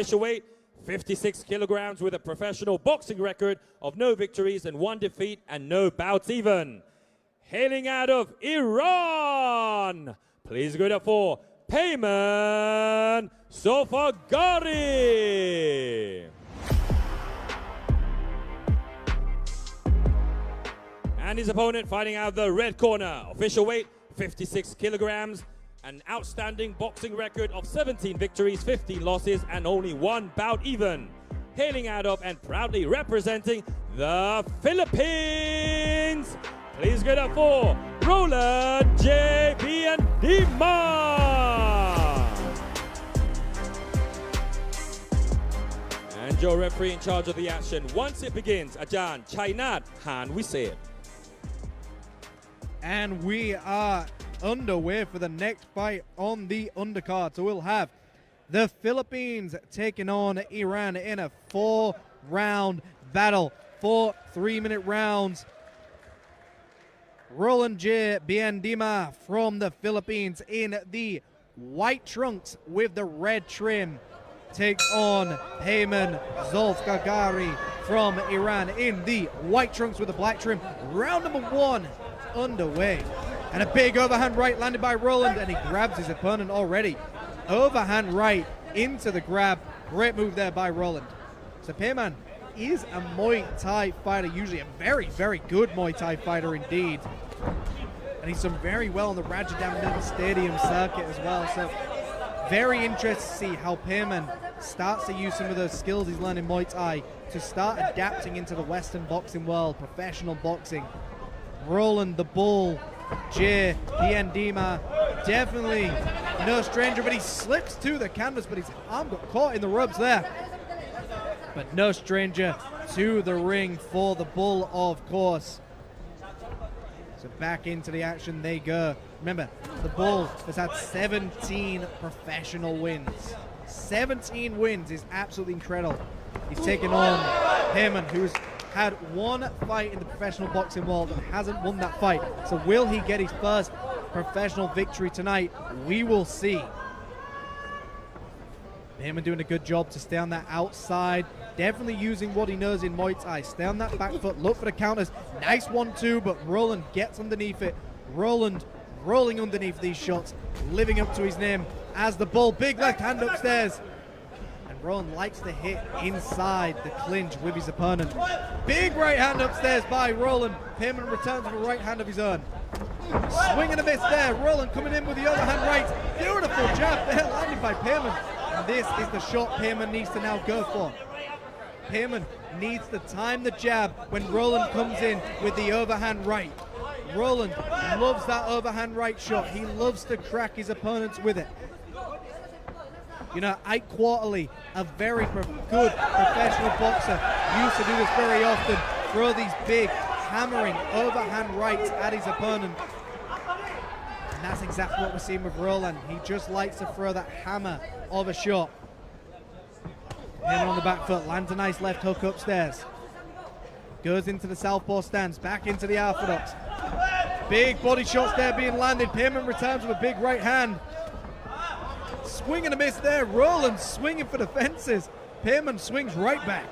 official weight, 56 kilograms with a professional boxing record of no victories and 1 defeat and no bouts even. Hailing out of Iran, please give it up for PEYMAN ZOLFAGHARI. And his opponent fighting out of the red corner, official weight 56 kilograms, an outstanding boxing record of 17 victories, 15 losses, and only 1 bout even. Hailing out of and proudly representing the Philippines, please get up for ROLAND J. BIENDIMA. And your referee in charge of the action. Once it begins, Ajan Chainat Han Wiseb. And we are underway for the next fight on the undercard. So we'll have the Philippines taking on Iran in a 4-round battle. 4 3-minute rounds. ROLAND J. BIENDIMA from the Philippines in the white trunks with the red trim takes on PEYMAN ZOLFAGHARI from Iran in the white trunks with the black trim. Round number 1 underway. And a big overhand right landed by ROLAND, and he grabs his opponent already. Overhand right into the grab. Great move there by ROLAND. So PEYMAN is a Muay Thai fighter, usually a very, very good Muay Thai fighter indeed. And he's done very well on the Rajadamnern Stadium circuit as well. So very interested to see how PEYMAN starts to use some of those skills he's learned in Muay Thai to start adapting into the Western boxing world, professional boxing. ROLAND the Bull J. BIENDIMA, definitely no stranger, but he slips to the canvas, but his arm got caught in the ropes there. But no stranger to the ring for the Bull, of course. So back into the action they go. Remember, the Bull has had 17 professional wins. 17 wins is absolutely incredible. He's taken on PEYMAN, who's had 1 fight in the professional boxing world and hasn't won that fight. So will he get his first professional victory tonight? We will see. PEYMAN doing a good job to stay on that outside. Definitely using what he knows in Muay Thai. Stay on that back foot, look for the counters. Nice 1-2, but ROLAND gets underneath it. ROLAND rolling underneath these shots, living up to his name as the Bull. Big left hand upstairs. ROLAND likes to hit inside the clinch with his opponent. Big right hand upstairs by ROLAND. PEYMAN returns with a right hand of his own. Swing and a miss there. ROLAND coming in with the overhand right. Beautiful jab there landed by PEYMAN. And this is the shot PEYMAN needs to now go for. PEYMAN needs to time the jab when ROLAND comes in with the overhand right. ROLAND loves that overhand right shot. He loves to crack his opponents with it. You know, Ike Quarterly, a very good professional boxer, used to do this very often. Throw these big, hammering overhand rights at his opponent. And that's exactly what we're seeing with ROLAND. He just likes to throw that hammer of a shot. PEYMAN on the back foot, lands a nice left hook upstairs. Goes into the southpaw stance, back into the orthodox. Big body shots there being landed. PEYMAN returns with a big right hand. Swing and a miss there. ROLAND swinging for the fences. PEYMAN swings right back.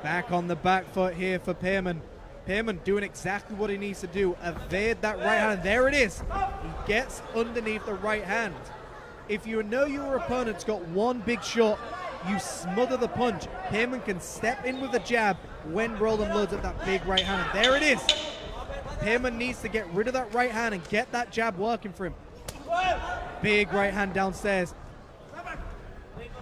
Back on the back foot here for PEYMAN. PEYMAN doing exactly what he needs to do. Evade that right hand. There it is. He gets underneath the right hand. If you know your opponent's got 1 big shot, you smother the punch. PEYMAN can step in with a jab when ROLAND loads up that big right hand. And there it is. PEYMAN needs to get rid of that right hand and get that jab working for him. Big right hand downstairs.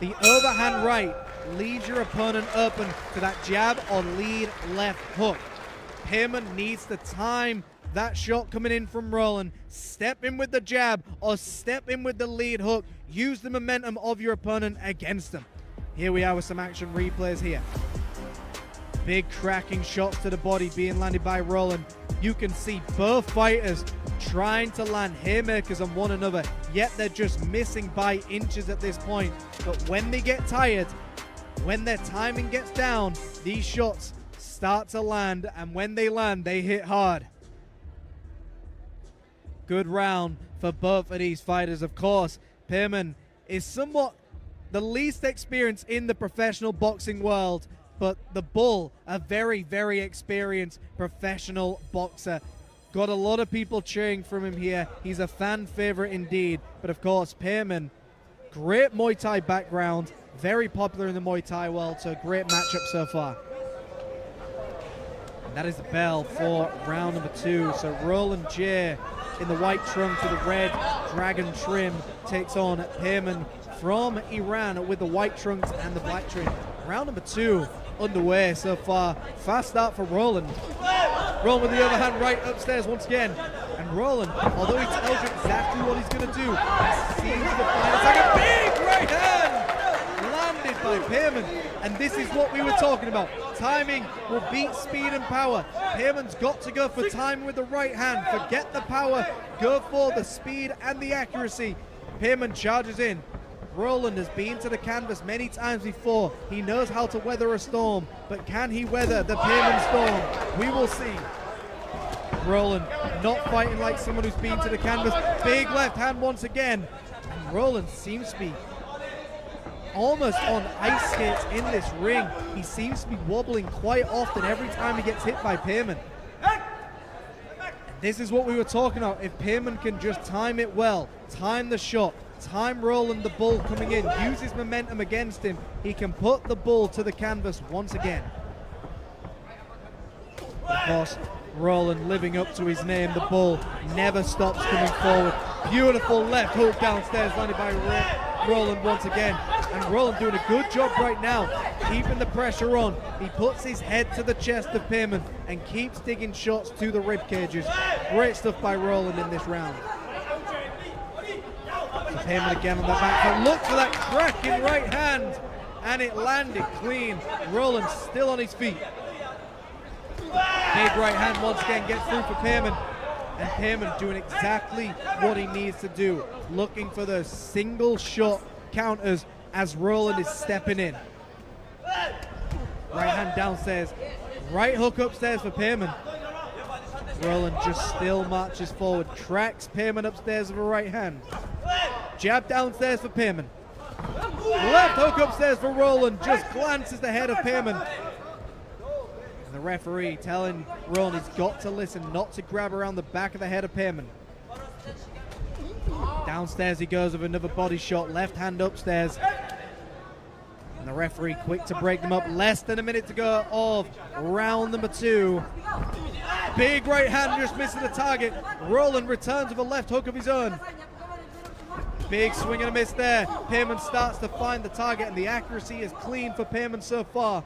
The overhand right leaves your opponent open to that jab or lead left hook. PEYMAN needs to time that shot coming in from ROLAND. Step in with the jab or step in with the lead hook. Use the momentum of your opponent against them. Here we are with some action replays here. Big cracking shots to the body being landed by ROLAND. You can see both fighters trying to land haymakers on one another, yet they're just missing by inches at this point. But when they get tired, when their timing gets down, these shots start to land, and when they land, they hit hard. Good round for both of these fighters. Of course, PEYMAN is somewhat the least experienced in the professional boxing world, but the Bull, a very, very experienced professional boxer. Got a lot of people cheering from him here. He's a fan favorite indeed. But of course, PEYMAN, great Muay Thai background, very popular in the Muay Thai world, so great matchup so far. And that is the bell for round number 2. So Roland J in the white trunks with the red dragon trim takes on PEYMAN from Iran with the white trunks and the black trim. Round number 2 underway so far. Fast start for Roland. Roland with the overhand right upstairs once again. And Roland, although he tells you exactly what he's going to do, he seems to find it's like a big right hand landed by PEYMAN. And this is what we were talking about. Timing will beat speed and power. PEYMAN's got to go for timing with the right hand. Forget the power, go for the speed and the accuracy. PEYMAN charges in. Roland has been to the canvas many times before. He knows how to weather a storm, but can he weather the PEYMAN storm? We will see. Roland not fighting like someone who's been to the canvas. Big left hand once again. And Roland seems to be almost on ice skates in this ring. He seems to be wobbling quite often every time he gets hit by PEYMAN. This is what we were talking about. If PEYMAN can just time it well, time the shot, time Roland the Bull coming in, use his momentum against him, he can put the Bull to the canvas once again. Of course, Roland living up to his name, the Bull, never stops coming forward. Beautiful left hook downstairs landed by Roland once again. And Roland doing a good job right now, keeping the pressure on. He puts his head to the chest of PEYMAN and keeps digging shots to the rib cages. Great stuff by Roland in this round. So PEYMAN again on the back foot. Look for that cracking right hand. And it landed clean. Roland still on his feet. Big right hand once again gets through for PEYMAN. And PEYMAN doing exactly what he needs to do. Looking for those single shot counters as Roland is stepping in. Right hand downstairs. Right hook upstairs for PEYMAN. Roland just still marches forward. Tracks PEYMAN upstairs with a right hand. Jab downstairs for PEYMAN. Left hook upstairs for Roland. Just glances the head of PEYMAN. And the referee telling Roland he's got to listen not to grab around the back of the head of PEYMAN. Downstairs he goes with another body shot. Left hand upstairs. And the referee quick to break them up. Less than a minute to go of round number 2. Big right hand just missing the target. Roland returns with a left hook of his own. Big swing and a miss there. PEYMAN starts to find the target and the accuracy is clean for PEYMAN so far.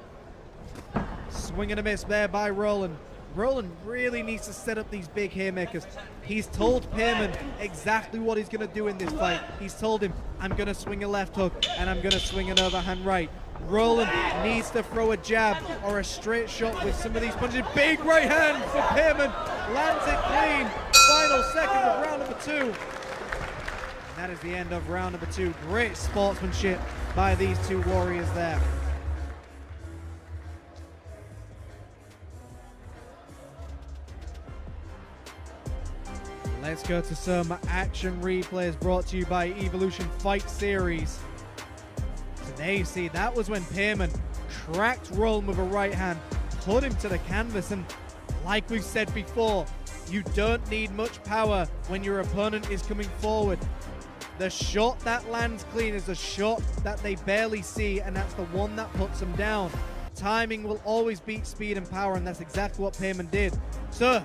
Swing and a miss there by Roland. Roland really needs to set up these big haymakers. He's told PEYMAN exactly what he's going to do in this fight. He's told him, I'm going to swing a left hook and I'm going to swing an overhand right. Roland needs to throw a jab or a straight shot with some of these punches. Big right hand for PEYMAN. Lands it clean. Final second of round number 2. And that is the end of round number 2. Great sportsmanship by these two warriors there. Let's go to some action replays brought to you by Evolution Fight Series. So there you see, that was when PEYMAN tracked Roland with a right hand, put him to the canvas, and like we've said before, you don't need much power when your opponent is coming forward. The shot that lands clean is a shot that they barely see, and that's the one that puts them down. Timing will always beat speed and power, and that's exactly what PEYMAN did. So,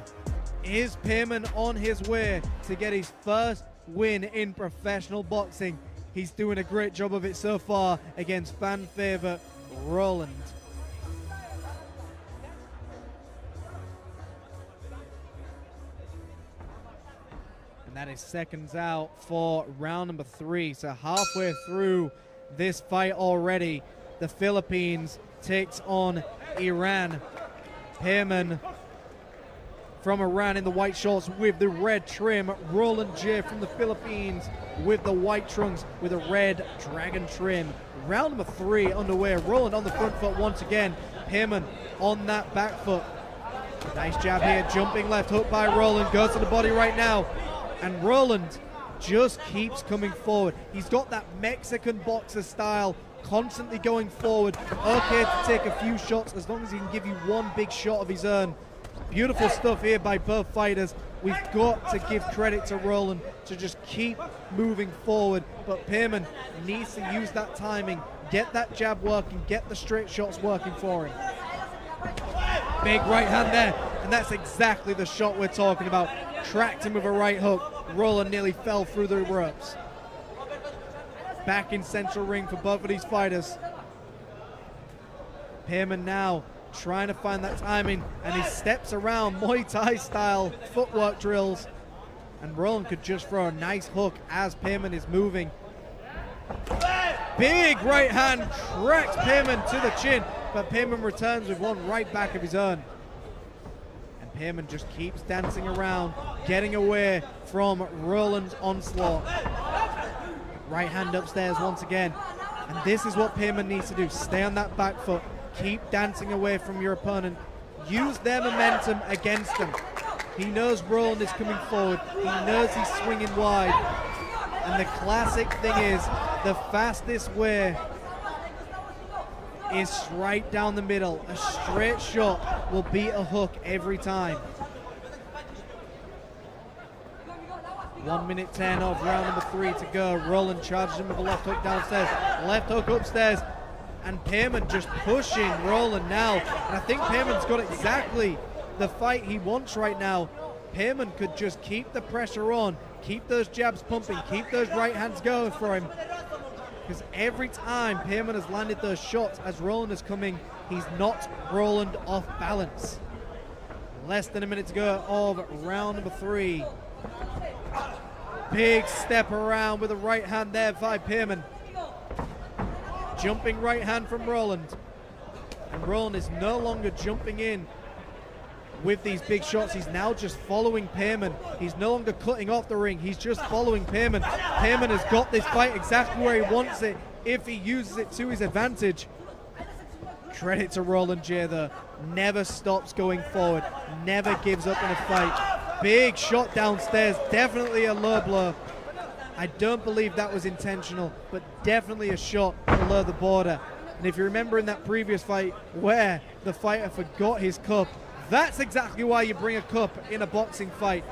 is PEYMAN on his way to get his first win in professional boxing? He's doing a great job of it so far against fan favorite Roland. And that is seconds out for round number 3. So halfway through this fight already, the Philippines takes on Iran. PEYMAN from Iran in the white shorts with the red trim. Roland J from the Philippines with the white trunks with a red dragon trim. Round number 3 underway. Roland on the front foot once again. PEYMAN on that back foot. Nice jab here. Jumping left hook by Roland. Goes to the body right now. And Roland just keeps coming forward. He's got that Mexican boxer style, constantly going forward. Okay to take a few shots as long as he can give you one big shot of his own. Beautiful stuff here by both fighters. We've got to give credit to Roland to just keep moving forward, but PEYMAN needs to use that timing, get that jab working, get the straight shots working for him. Big right hand there, and that's exactly the shot we're talking about. Tracked him with a right hook. Roland nearly fell through the ropes. Back in central ring for both of these fighters. PEYMAN now trying to find that timing, and he steps around Muay Thai style footwork drills, and Roland could just throw a nice hook as PEYMAN is moving. Big right hand cracks PEYMAN to the chin, but PEYMAN returns with one right back of his own. And PEYMAN just keeps dancing around, getting away from Roland's onslaught. Right hand upstairs once again, and this is what PEYMAN needs to do. Stay on that back foot, keep dancing away from your opponent, use their momentum against them. He knows Roland is coming forward, he knows he's swinging wide, and the classic thing is, the fastest way is straight down the middle. A straight shot will beat a hook every time. 1 minute 10 of round number 3 to go. Roland charges him with a left hook downstairs, left hook upstairs, and PEYMAN just pushing Roland now. And I think PEYMAN's got exactly the fight he wants right now. PEYMAN could just keep the pressure on, keep those jabs pumping, keep those right hands going for him. Because every time PEYMAN has landed those shots as Roland is coming, he's knocked Roland off balance. Less than a minute to go of round number 3. Big step around with a right hand there by PEYMAN. Jumping right hand from Roland. And Roland is no longer jumping in with these big shots. He's now just following PEYMAN. He's no longer cutting off the ring. He's just following PEYMAN. PEYMAN has got this fight exactly where he wants it if he uses it to his advantage. Credit to Roland J though. Never stops going forward. Never gives up in a fight. Big shot downstairs. Definitely a low blow. I don't believe that was intentional, but definitely a shot below the border. And if you remember in that previous fight where the fighter forgot his cup, that's exactly why you bring a cup in a boxing fight.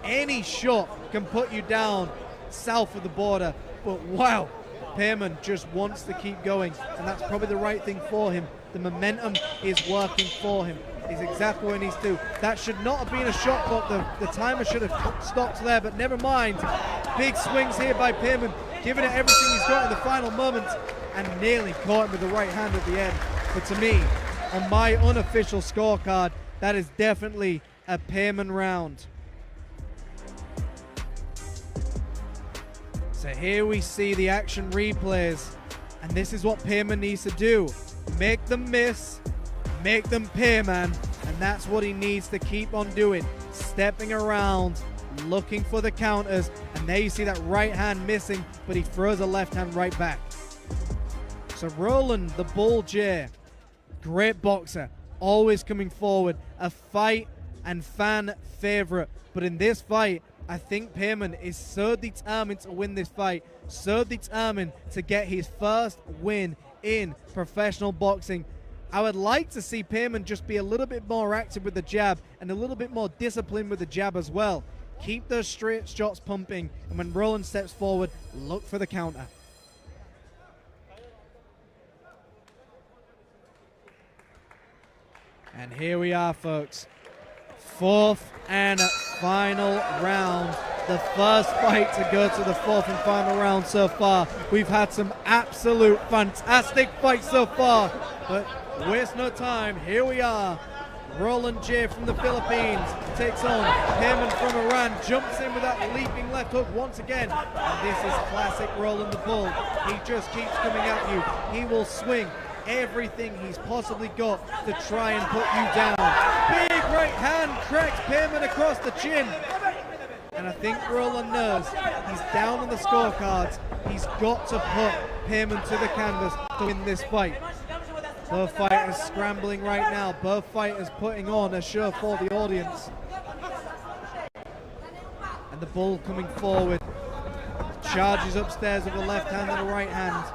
Any shot can put you down south of the border. But wow, PEYMAN just wants to keep going, and that's probably the right thing for him. The momentum is working for him. He's exactly where he needs to. That should not have been a shot clock. The timer should have stopped there, but never mind. Big swings here by PEYMAN, giving it everything he's got in the final moments, and nearly caught him with the right hand at the end. But to me, on my unofficial scorecard, that is definitely a PEYMAN round. So here we see the action replays, and this is what PEYMAN needs to do. Make them miss, make them pay, man. And that's what he needs to keep on doing. Stepping around, looking for the counters, and there you see that right hand missing, but he throws a left hand right back. So Roland, the Bull J, great boxer, always coming forward, a fight and fan favorite. But in this fight, I think PEYMAN is so determined to win this fight, so determined to get his first win in professional boxing. I would like to see PEYMAN just be a little bit more active with the jab and a little bit more disciplined with the jab as well. Keep those straight shots pumping, and when Roland steps forward, look for the counter. And here we are, folks. Fourth and final round. The first fight to go to the fourth and final round so far. We've had some absolute fantastic fights so far, but waste no time. Here we are. Roland J from the Philippines takes on PEYMAN from Iran, jumps in with that leaping left hook once again. And this is classic Roland the Bull. He just keeps coming at you. He will swing everything he's possibly got to try and put you down. Big right hand cracks PEYMAN across the chin. And I think Roland knows he's down on the scorecards. He's got to put PEYMAN to the canvas to win this fight. Both fighters scrambling right now. Both fighters putting on a show for the audience. And the Bull coming forward. charges upstairs with a left hand and a right hand.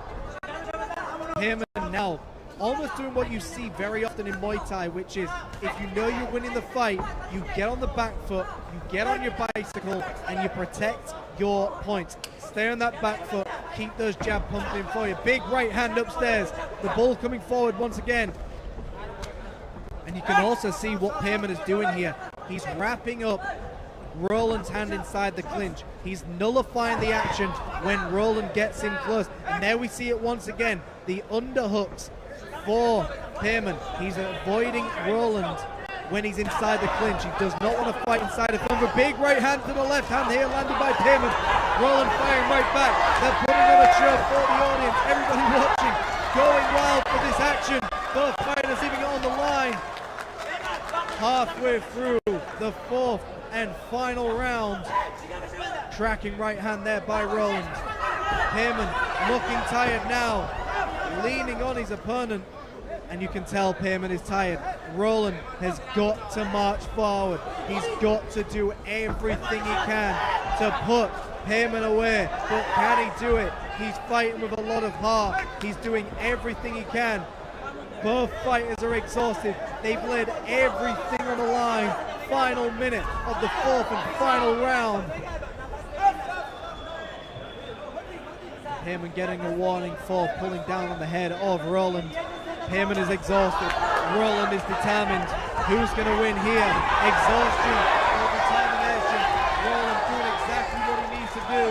PEYMAN now almost doing what you see very often in Muay Thai, which is if you know you're winning the fight, you get on the back foot, you get on your bicycle, and you protect your points. Stay on that back foot, keep those jab pumping for you. Big right hand upstairs, the bull coming forward once again. And you can also see what PEYMAN is doing here. He's wrapping up Roland's hand inside the clinch. He's nullifying the action when Roland gets in close. And there we see it once again, the underhooks for PEYMAN. He's avoiding Roland when he's inside the clinch. He does not want to fight inside a thumb. A big right hand to the left hand here, landed by PEYMAN. Roland firing right back. They're putting on a show for the audience. Everybody watching, going wild for this action. Both fighters leaving it on the line. Halfway through the fourth and final round. Tracking right hand there by Roland. PEYMAN looking tired now, leaning on his opponent, and you can tell PEYMAN is tired. Roland has got to march forward. He's got to do everything he can to put PEYMAN away, but can he do it? He's fighting with a lot of heart. He's doing everything he can. Both fighters are exhausted. They've laid everything on the line. Final minute of the fourth and final round. PEYMAN getting a warning for pulling down on the head of Roland. PEYMAN is exhausted. Roland is determined. Who's going to win here? Exhaustion or determination? Roland doing exactly what he needs to do.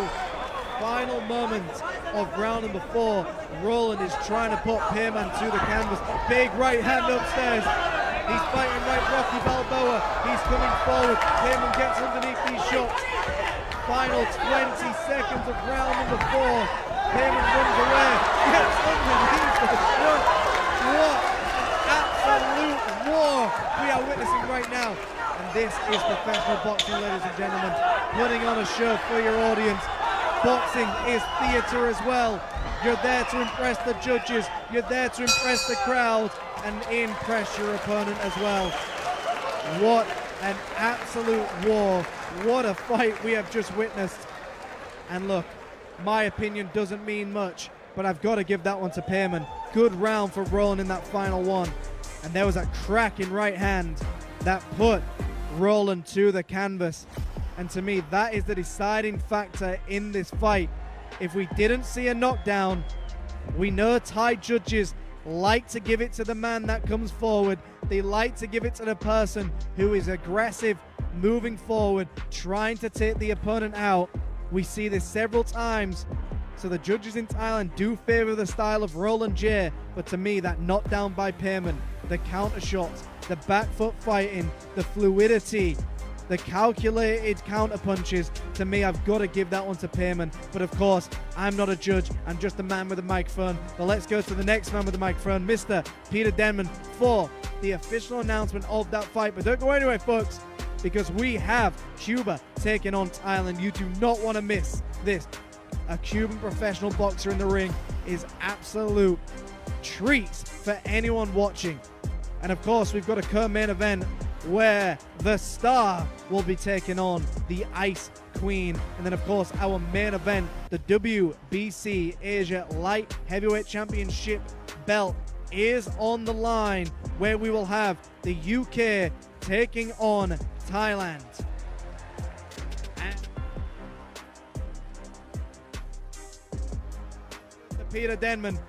Final moment of round number 4. Roland is trying to put PEYMAN to the canvas. Big right hand upstairs. He's fighting right Rocky Balboa. He's coming forward. PEYMAN gets underneath these shots. Final 20 seconds of round number 4. PEYMAN runs away. Gets underneath the shot. What absolute war we are witnessing right now. And this is professional boxing, ladies and gentlemen. Putting on a show for your audience. Boxing is theatre as well. You're there to impress the judges, you're there to impress the crowd, and impress your opponent as well. What an absolute war. What a fight we have just witnessed. And look, my opinion doesn't mean much, but I've got to give that one to PEYMAN. Good round for Roland in that final one. And there was a cracking right hand that put Roland to the canvas. And to me, that is the deciding factor in this fight. If we didn't see a knockdown, we know Thai judges like to give it to the man that comes forward. They like to give it to the person who is aggressive, moving forward, trying to take the opponent out. We see this several times. So the judges in Thailand do favor the style of Roland J. But to me, that knockdown by PEYMAN, the counter shots, the back foot fighting, the fluidity, the calculated counter punches, to me, I've got to give that one to PEYMAN. But of course, I'm not a judge, I'm just a man with a microphone. But let's go to the next man with the microphone, Mr. Peter Denman, for the official announcement of that fight. But don't go anywhere, folks, because we have Cuba taking on Thailand. You do not want to miss this. A Cuban professional boxer in the ring is absolute treats for anyone watching. And of course, we've got a co-main event where the Star will be taking on the Ice Queen. And then, of course, our main event, the WBC Asia Light Heavyweight Championship belt is on the line, where we will have the UK taking on Thailand. And Peter Denman.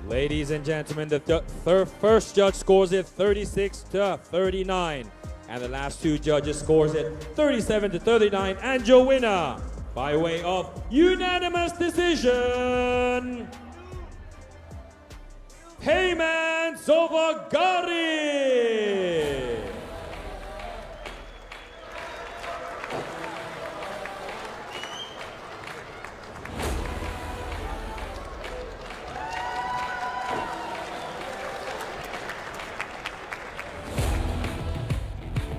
Ladies and gentlemen, the first judge scores it 36-39, and the last two judges scores it 37-39, and your winner by way of unanimous decision, PEYMAN ZOLFAGHARI.